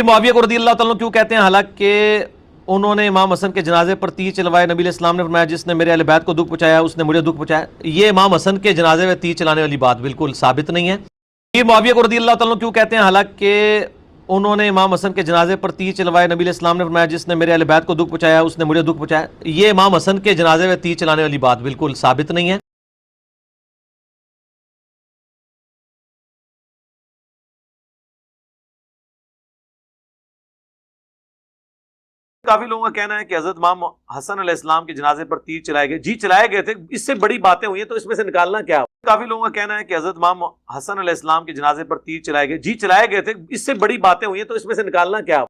पीर मुआविया को रज़ियल्लाहु तआला अन्हु क्यों कहते हैं, हालांकि उन्होंने इमाम हसन के जनाजे पर तीर चलवाए। नबी इस्लाम ने फरमाया जिसने मेरे अहले बैत को दुख पहुंचाया उसने मुझे दुख पहुंचाया। ये इमाम हसन के जनाजे में तीर चलाने वाली बात बिल्कुल साबित नहीं है। पीर मुआविया को रज़ियल्लाहु तआला अन्हु क्यों कहते हैं, हालांकि उन्होंने इमाम हसन के जनाजे पर तीर चलवाए। नबी इस्लाम ने फरमाया जिसने मेरे अहले बैत को दुख पहुंचाया उसने मुझे दुख पहुंचाया। ये इमाम हसन के जनाजे में तीर चलाने वाली बात बिल्कुल साबित नहीं है। काफी लोगों का कहना है कि हजरत इमाम हसन अलैहिस्सलाम के जनाजे पर तीर चलाए गए। जी चलाए गए थे, इससे बड़ी बातें हुई हैं, तो इसमें से निकालना क्या। काफी लोगों का कहना है कि हजरत इमाम हसन अलैहिस्सलाम के जनाजे पर तीर चलाए गए। जी चलाए गए थे, इससे बड़ी बातें हुई हैं, तो इसमें से निकालना क्या।